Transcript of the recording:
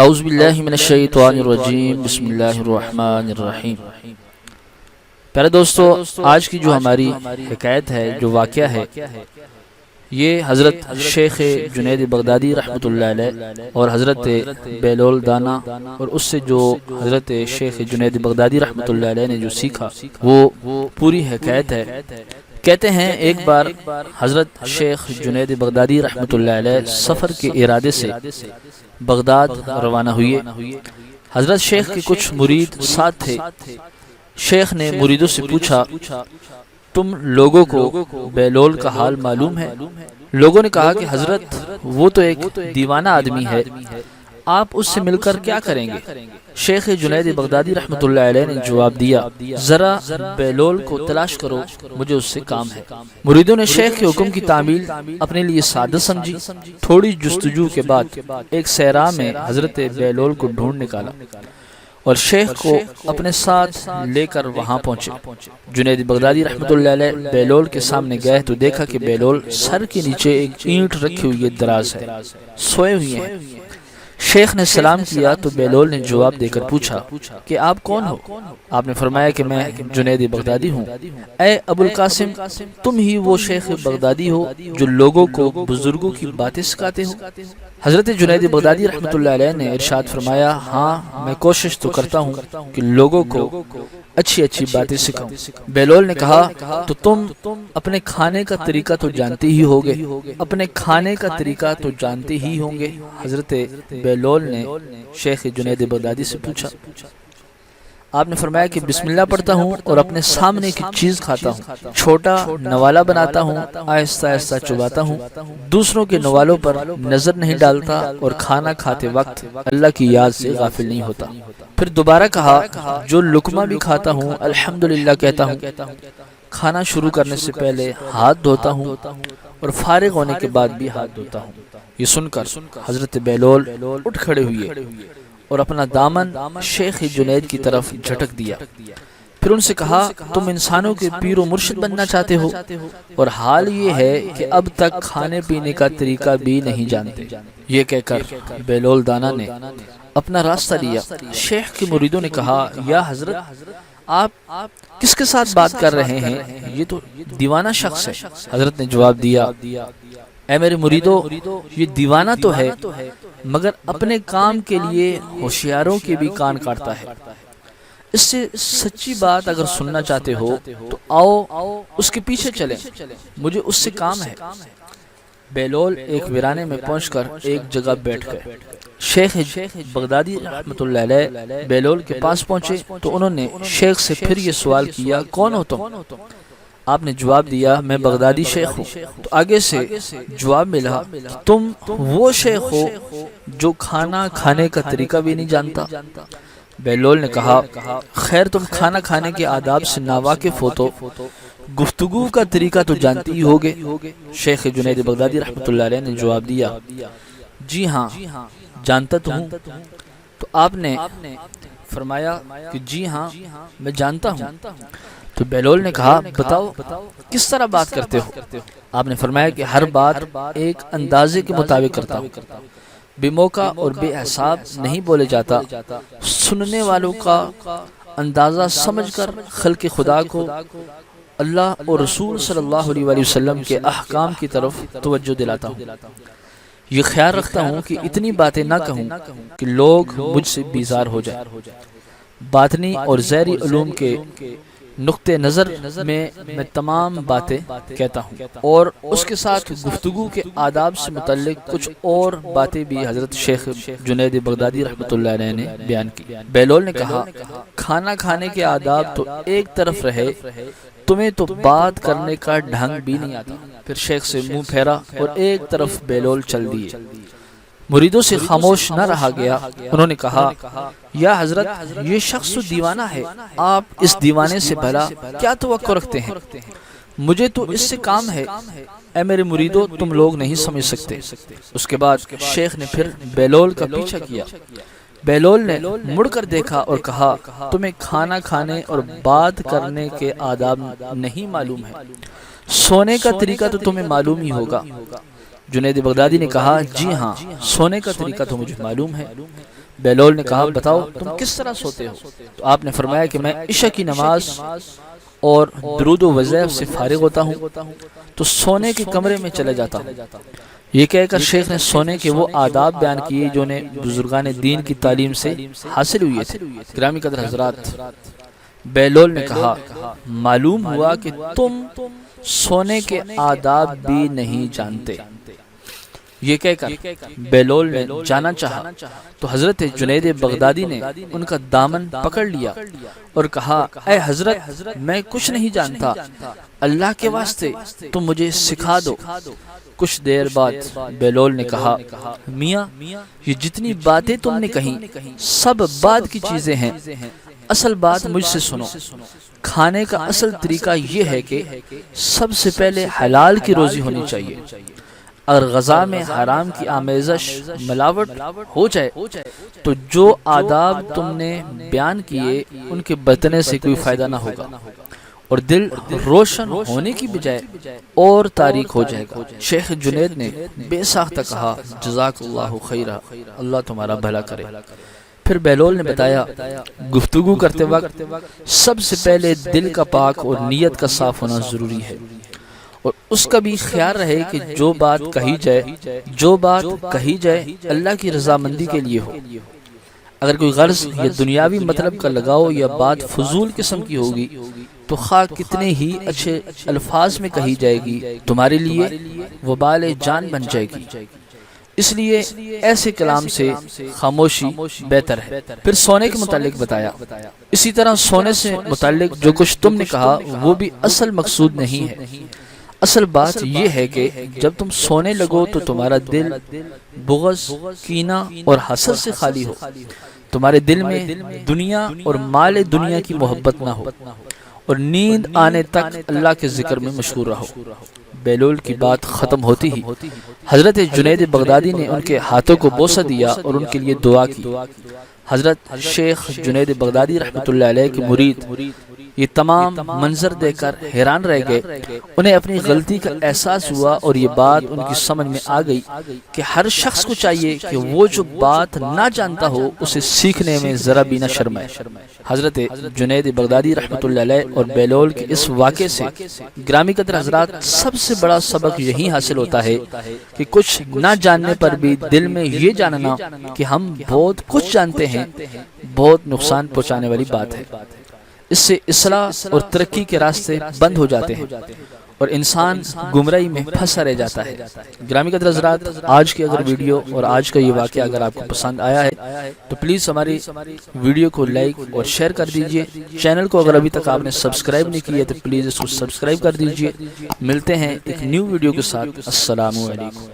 اعوذ باللہ من الشیطان الرجیم بسم اللہ الرحمن الرحیم۔ پیارے دوستو، آج کی جو ہماری حکایت ہے، جو واقعہ ہے، یہ حضرت شیخ جنید بغدادی رحمۃ اللہ علیہ اور حضرت بہلول دانا اور اس سے جو حضرت شیخ جنید بغدادی رحمۃ اللہ علیہ نے جو سیکھا وہ پوری حکایت ہے۔ کہتے ہیں ایک بار حضرت شیخ جنید بغدادی رحمۃ اللہ علیہ سفر کے ارادے سے بغداد روانہ ہوئے۔ حضرت شیخ کے کچھ مرید ساتھ تھے۔ شیخ نے مریدوں سے پوچھا، تم لوگوں کو بہلول کا حال معلوم ہے؟ لوگوں نے کہا کہ حضرت وہ تو ایک دیوانہ آدمی ہے، آپ اس سے مل کر کیا کریں گے؟ شیخ جنید بغدادی رحمۃ اللہ علیہ نے جواب دیا، ذرا بہلول کو تلاش کرو، مجھے اس سے کام ہے۔ مریدوں نے شیخ کے حکم کی تعمیل اپنے لیے سعادت سمجھی۔ تھوڑی جستجو کے بعد ایک صحرا میں حضرت بہلول کو ڈھونڈ نکالا اور شیخ کو اپنے ساتھ لے کر وہاں پہنچے۔ جنید بغدادی رحمۃ اللہ علیہ بہلول کے سامنے گئے تو دیکھا کہ بہلول سر کے نیچے ایک اینٹ رکھی ہوئی دراز ہے، سوئے ہوئے ہیں۔ شیخ نے سلام کیا تو بہلول نے جواب دے کر پوچھا کہ آپ کون ہو؟ آپ نے فرمایا کہ میں جنید بغدادی ہوں۔ اے ابو القاسم، تم ہی وہ شیخ بغدادی ہو جو لوگوں کو بزرگوں کی باتیں سکھاتے ہو؟ حضرت جنید بغدادی رحمۃ اللہ علیہ نے ارشاد فرمایا، ہاں میں کوشش تو کرتا ہوں کہ لوگوں کو اچھی اچھی باتیں سکھاؤں۔ بہلول نے کہا، تو تم اپنے کھانے کا طریقہ تو جانتے ہی ہوگے، اپنے کھانے کا طریقہ تو جانتے ہی ہوں گے۔ حضرت بہلول نے شیخ جنید بغدادی سے پوچھا، آپ نے فرمایا کہ بسم اللہ پڑھتا ہوں اور اپنے سامنے کی چیز کھاتا ہوں، چھوٹا نوالا بناتا ہوں، آہستہ آہستہ چباتا ہوں، دوسروں کے نوالوں پر نظر نہیں ڈالتا اور کھانا کھاتے وقت اللہ کی یاد سے غافل نہیں ہوتا۔ پھر دوبارہ کہا، جو لقمہ بھی کھاتا ہوں الحمدللہ کہتا ہوں، کھانا شروع کرنے سے پہلے ہاتھ دھوتا ہوں اور فارغ ہونے کے بعد بھی ہاتھ دھوتا ہوں۔ یہ سن کر حضرت بہلول اٹھ کھڑے ہوئے اور اپنا دامن شیخ جنید کی طرف جھٹک دیا۔ پھر ان سے کہا، تم انسانوں کے پیر و مرشد بننا چاہتے ہو اور حال یہ ہے کہ اب تک کھانے پینے کا طریقہ بھی نہیں جانتے۔ یہ کہہ کر بہلول دانا نے اپنا راستہ لیا۔ شیخ کے مریدوں نے کہا، یا حضرت آپ کس کے ساتھ بات کر رہے ہیں؟ یہ تو دیوانہ شخص ہے۔ حضرت نے جواب دیا، اے میرے مریدو، یہ دیوانہ تو ہے مگر اپنے کام کے لیے ہوشیاروں کے بھی کان کاٹتا ہے۔ اس سے سچی بات اگر سننا چاہتے ہو تو آؤ اس کے پیچھے چلیں، مجھے اس سے کام ہے۔ بہلول ایک ویرانے میں پہنچ کر ایک جگہ بیٹھ گئے۔ شیخ بغدادی رحمۃ اللہ علیہ بہلول کے پاس پہنچے تو انہوں نے شیخ سے پھر یہ سوال کیا، کون ہو تم؟ آپ نے جواب دیا، میں بغدادی شیخ ہوں۔ تو آگے سے جواب ملا کہ تم وہ شیخ ہو جو کھانا کھانے کا طریقہ بھی نہیں جانتا۔ بہلول نے کہا، خیر تم کھانا کھانے کے آداب سے ناواقف ہو تو گفتگو کا طریقہ تو جانتی ہی ہوگے۔ شیخ جنید بغدادی رحمۃ اللہ علیہ نے جواب دیا، جی ہاں جانتا تو ہوں۔ تو آپ نے فرمایا کہ جی ہاں میں جانتا ہوں۔ تو بہلول نے کہا، بتاؤ کس طرح بات کرتے ہو؟ آپ نے فرمایا کہ ہر بات ایک اندازے کے مطابق کرتا ہوں، بے موقع اور بے حساب نہیں بولے جاتا، سننے والوں کا اندازہ سمجھ کر خلق خدا کو اللہ اور رسول صلی اللہ علیہ وسلم کے احکام کی طرف توجہ دلاتا ہوں۔ یہ خیال رکھتا ہوں کہ اتنی باتیں نہ کہوں کہ لوگ مجھ سے بیزار ہو جائیں۔ باطنی اور ظاہری علوم کے نقطہ نظر میں تمام باتیں کہتا ہوں، اور اس کے ساتھ گفتگو کے آداب سے متعلق کچھ اور باتیں بھی حضرت شیخ جنید بغدادی رحمۃ اللہ علیہ نے بیان کی۔ بہلول نے کہا، کھانا کھانے کے آداب تو ایک طرف رہے، تمہیں تو بات کرنے کا ڈھنگ بھی نہیں آتا۔ پھر شیخ سے منہ پھیرا اور ایک طرف بہلول چل دیے۔ مریدوں سے خاموش نہ رہا گیا۔ انہوں نے کہا، یا حضرت یہ شخص تو دیوانہ ہے، آپ اس دیوانے سے بھلا کیا توقع رکھتے ہیں؟ مجھے تو اس سے کام ہے۔ اے میرے مریدوں، تم لوگ نہیں سمجھ سکتے۔ اس کے بعد شیخ نے پھر بہلول کا پیچھا کیا۔ بہلول نے مڑ کر دیکھا اور کہا، تمہیں کھانا کھانے اور بات کرنے کے آداب نہیں معلوم ہے، سونے کا طریقہ تو تمہیں معلوم ہی ہوگا۔ جنید بغدادی نے کہا، جی ہاں سونے کا طریقہ تو مجھے معلوم ہے، بہلول نے کہا بتاؤ تم کس طرح سوتے ہو؟ تو آپ نے فرمایا کہ میں عشاء کی نماز اور درود و وظائف سے فارغ ہوتا ہوں تو سونے کے کمرے میں چلے جاتا ہوں۔ یہ کہہ کر شیخ نے سونے کے وہ آداب بیان کیے جو نے بزرگان دین کی تعلیم سے حاصل ہوئے تھے۔ گرامی قدر حضرات، بہلول نے کہا معلوم ہوا کہ تم سونے کے آداب بھی نہیں جانتے۔ یہ کہہ کر بہلول نے جانا چاہا تو حضرت جنید بغدادی نے ان کا دامن پکڑ لیا اور کہا اے حضرت میں کچھ نہیں جانتا، اللہ کے واسطے تم مجھے سکھا دو۔ کچھ دیر بعد بہلول نے کہا میاں یہ جتنی باتیں تم نے کہیں سب بعد کی چیزیں ہیں، اصل بات مجھ سے سنو۔ کھانے کا اصل طریقہ یہ ہے کہ سب سے پہلے حلال کی روزی ہونی چاہیے۔ اگر غذا میں حرام کی آمیزش ملاوٹ ہو جائے تو جو آداب تم نے بیان کیے ان کے برتنے سے کوئی فائدہ نہ ہوگا اور دل روشن ہونے کی بجائے اور تاریک ہو جائے گا۔ شیخ جنید نے بے ساختہ کہا جزاک اللہ خیرہ، اللہ تمہارا بھلا کرے۔ پھر بہلول نے بتایا گفتگو کرتے وقت سب سے پہلے دل کا پاک اور نیت کا صاف ہونا ضروری ہے، اور اس کا بھی خیال رہے کہ جو بات کہی جائے اللہ کی رضامندی کے لیے ہو۔ اگر کوئی غرض یا دنیاوی مطلب کا لگاؤ یا بات فضول قسم کی ہوگی تو خواہ کتنے ہی اچھے الفاظ میں کہی جائے گی تمہارے لیے وبال جان بن جائے گی، اس لیے ایسے کلام سے خاموشی بہتر ہے۔ پھر سونے کے متعلق بتایا، اسی طرح سونے سے متعلق جو کچھ تم نے کہا وہ بھی اصل مقصود نہیں ہے۔ اصل بات یہ ہے کہ جب تم سونے لگو تو تمہارا دل بغض، کینہ اور حسد سے خالی ہو، تمہارے دل میں دنیا اور مال دنیا کی محبت نہ ہو، اور نیند آنے تک اللہ کے ذکر میں مشغول رہو۔ بہلول کی بات ختم ہوتی ہی حضرت جنید بغدادی نے ان کے ہاتھوں کو بوسہ دیا اور ان کے لیے دعا کی۔ حضرت شیخ جنید بغدادی رحمۃ اللہ علیہ کے مرید یہ تمام منظر دیکھ کر حیران رہ گئے۔ انہیں اپنی غلطی کا احساس ہوا اور یہ بات ان کی سمجھ میں آ گئی کہ ہر شخص کو چاہیے کہ وہ جو بات نہ جانتا ہو اسے سیکھنے میں ذرا بھی نہ شرمائے۔ حضرت جنید بغدادی رحمۃ اللہ علیہ اور بہلول کے اس واقعے سے گرامی قدر حضرات سب سے بڑا سبق یہی حاصل ہوتا ہے کہ کچھ نہ جاننے پر بھی دل میں یہ جاننا کہ ہم بہت کچھ جانتے ہیں بہت نقصان پہنچانے والی بات ہے۔ اس سے اصلاح اور ترقی کے راستے بند ہو جاتے ہیں اور انسان گمراہی میں پھنسا رہ جاتا ہے۔ گرامی قدر حضرات، آج کی اگر ویڈیو اور آج کا یہ واقعہ اگر آپ کو پسند آیا ہے تو پلیز ہماری ویڈیو کو لائک اور شیئر کر دیجئے۔ چینل کو اگر ابھی تک آپ نے سبسکرائب نہیں کیا تو پلیز اس کو سبسکرائب کر دیجئے۔ ملتے ہیں ایک نیو ویڈیو کے ساتھ۔ السلام علیکم۔